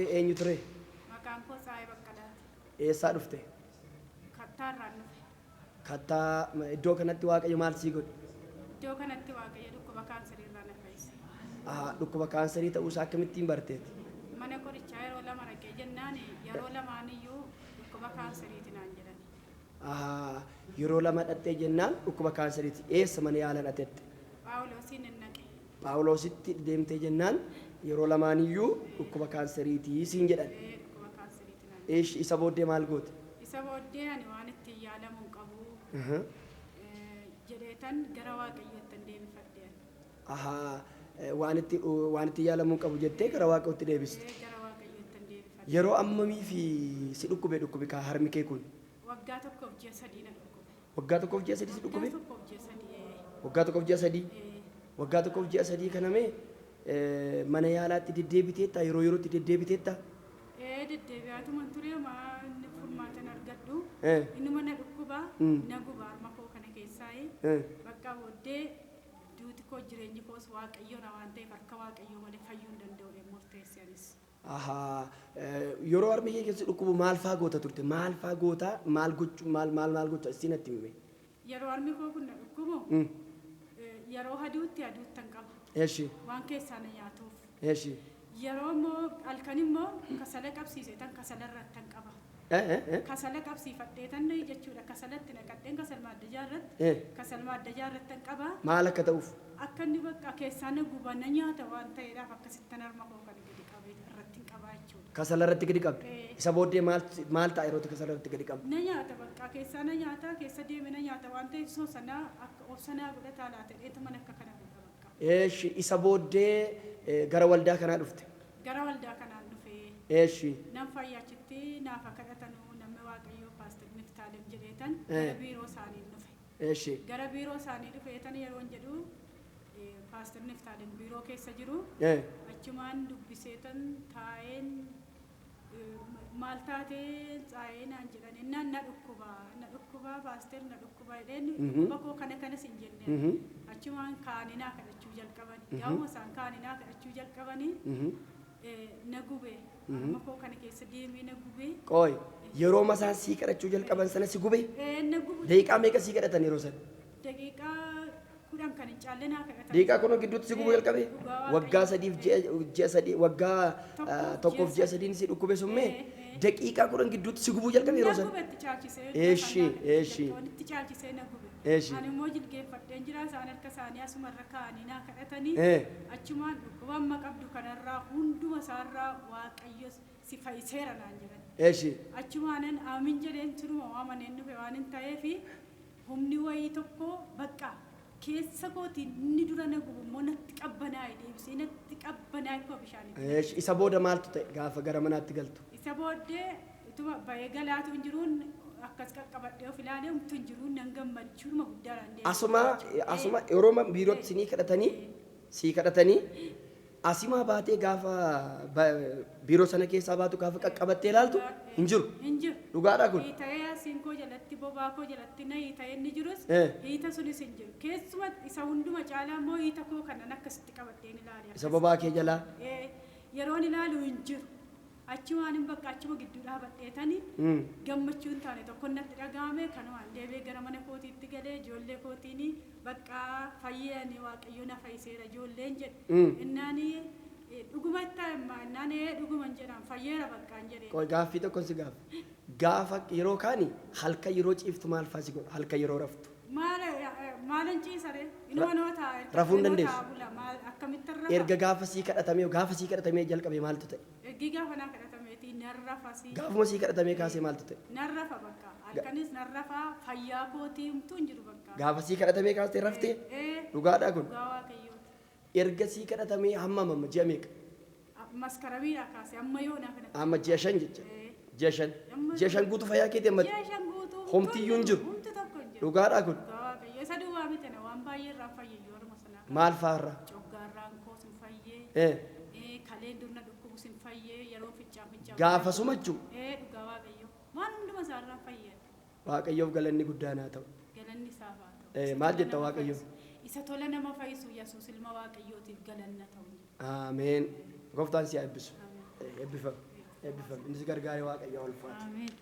Eenyu ture? Maqaan koo Saayee Baqqalaati. Eessaa dhufte? Kattaarraan dhufe. Kattaa iddoo kanatti Waaqayyo maal sii godhe? Iddoo kanatti Waaqayyo dhukkuba kaanseeriirraa na fayyise. Dhukkuba kaanserii ta'uusaa akkamittiin barteeti? Mana qorichaa yeroo lama dhaqee jennaan yeroo lamaaniyyuu dhukkuba kaanseriiti naan jedhani. Yeroo lama dhattee jennaan dhukkuba kaanseriiti. Eessa mana yaala dhateette? Phaawulosiin hin naqe. Phaawulositti deemtee jennaan yeroo lamaaniyyuu dhukkuba kaanseriitii siin jedhan. Dhukkuba kaanseriiti naan jedhani. Isa booddee maal goote? Isa booddee ani waan ittiin yaalamu hin qabu jedheetan gara Waaqayyootti deebifadheen. Waan itti yaalamu hin qabu jettee gara Waaqayyootti deebiste. Gara Waaqayyootti deebifadheen. Yeroo ammamii fi si dhukkubi kaa harmi kee kun? Waggaa tokkoof ji'a sadii na dhukkube. Waggaa tokkoof ji'a sadii si dhukkube? Waggaa tokkoof ji'a sadii. Waggaa tokkoof ji'a sadii? Waggaa tokkoof ji'a sadii kanamee mana yaalaatti deddeebiteetta yeroo yerootti deddeebiteetta? Deddeebi'aatuma ture inni furmaatan argadhu. Inni mana dhukkubaa na guba harma koo kana keessaa bakka booddee duuti koo jireenyi koos Waaqayyoon waan ta'eef harka Waaqayyoo malee fayyuu hin danda'u murteessanis. Yeroo harmi kee keessa dhukkubu maal faa goota turte? Maal faa goota? Maal gochuu? Maal gocha? Isin natti himi. Yeroo harmi koo kun na dhukkubu yeroo aduutti qaba. Waan keessaa na nyaatuuf. Yeroo immoo halkan immoo kasala qabsiise tan kasala irratti qaba. Kasala qabsiifadhee tan jechuudha. Kasalatti naqadheen kasal madda jaarratti qaba. Maal akka ta'uuf? Akka inni bakka keessaa na guba na nyaata waan ta'eedhaaf akkasittan harma koo kan gadi qabee irratti qaba jechuudha. Kasala irratti gadi qabde? Isa booddee maal ta'a yeroo kasala irratti gadi qabde? Na nyaata bakka keessaa na nyaata keessa deeme na nyaata waan ta'eef soo sanaa akka obsanaa godhataa laata dheetu mana akka kana godha bakka. Isa booddee gara waldaa kanaa dhufte? Gara waldaa kanaan dhufee. Nan fayyaachitti naaf akka kadhatanuu namni Waaqayyoo Paaster Miftaalem jedheetan gara biiroo isaanii dhufe. Gara biiroo isaanii dhufeetan yeroo jedhu Paaster Miftaalem biiroo keessa jiru achumaan dubbiseetan taa'een maal taatee tsaayee naan jedhan innaan na dhukkubaa Paaster na dhukkubaa jedheen dhukkuba koo kanas hin jenne achumaan kaaninaa kadhachuu jalqabani gaafuma isaan kaaninaa kadhachuu jalqabani na gube harma koo kana keessa deemee na gube. Qooy yeroo masaan sii kadhachuu jalqaban sana si gube? Na gube. Daqiiqaa meeqa sii kadhatan yeroo sana? Daqiiqaa 10 kan hin caalle naa kadhatan. Daqiiqaa kun gidduutti si gubuu jalqabe? Waggaa sadiif ji'a sadii waggaa tokkoof ji'a sadiin si dhukkube summee daqiiqaa 10 gidduutti si gubuu jalqabe yeroo sana? Na gubetti caalchisee. Walitti caalchisee na gube. Ani immoo jilgeeffadheen jira isaan harka isaanii asumarra kaa'anii naa kadhatanii achumaan dhukkuba amma qabdu kanarraa hunduma isaarraa Waaqayyo si fayyiseera naan jedhan. Achumaanan aamin jedheen turuma waamaneen dhufe waan hin ta'eef humni wayii tokko bakka keessa kootiin inni dura na gubu immoo natti qabbanaa'e deebisee natti qabbanaa'e koo bishaanitti. Isa booda maaltu ta'e gaafa gara manaatti galtu? Isa booddee utuma bahee galaatu hin jiruun akkas qaqqabadhee of ilaalee umtu hin jiruun nan gammachuuma guddaadhaan deema. Asuma yeroo biirootti sii kadhatanii asimaa baatee gaafa biiroo sana keessaa baatu gaafa qaqqabattee ilaaltu hin jiru. Dhugaadhaa kun? Hiita'ee asiin koo jalatti bobaa koo jalatti na hiita'ee inni jirus hiita sunis hin jiru. Keessumatti isa hunduma caalaa immoo hiita koo kanan akkasitti qabadheen ilaale. Isa bobaa kee jalaa? Yeroon ilaalu hin jiru. Achumaan hin bakka achuma gidduu dhaabadheetanii gammachuu hin taane tokko natti dhagahame kanumaan deebee gara mana kootiitti galee ijoollee kootiin bakka fayyanii Waaqayyo na fayyiseera ijoolleen jedhe innaani dhuguma innaan dhuguman jedhan fayyeera bakkaan jedhee. Gaaffii tokko si gaafa yeroo kaani halkan yeroo ciiftu maal faa si godha halkan yeroo raftu? Maalan ciisare inuma noota rafuu hin dandeessu? Akkamitti rafa? Erga gaafa sii kadhatamee jalqabe maaltu ta'e? Gaafa naa kadhatameeti narrafa sii. Gaafuma sii kadhatamee kaasee maaltu ta'e? Narrafa bakka halkanis narrafa fayyaa kootii humtuu hin jiru bakka. Gaafa sii kadhatamee kaastee raftee? Dhugaadhaa kun? Dhugaa Waaqayyooti. Erga sii kadhatamee hamma ji'a meeqa? Maskaramiidhaa kaasee amma yoo naa kadhatame. Amma ji'a 5 jecha. Ji'a 5 guutuu fayyaa keetii amma. Ji'a 5 guutuu. Homtiyyuu hin jiru. Humti tokko hin jiru. Dhugaadhaa kun? Dhugaa Waaqayyo isa duwwaa miti waan baay'ee irraa fayyayyuu orma sanaa. Maal fa'aarraa? Coggaarraan koos hin fayyee. Kaleen durna dhukkubus hin fayyee yeroo ficcaa. Gaafa sumachuu? Dhugaa Waaqayyo waan hunduma isaarraa fayyee. Waaqayyoof galanni guddaan haa ta'u. Galanni isaaf haa ta'u. Maal jetta Waaqayyoof? Isa tola nama fayyisu Yesuus ilma Waaqayyootiif galanna ta'u. Ameen. Gooftaan si haa eebbisu. Eebbifamu. eebbifame innis gargaaree waaqayyo ulfaatu. Ameen.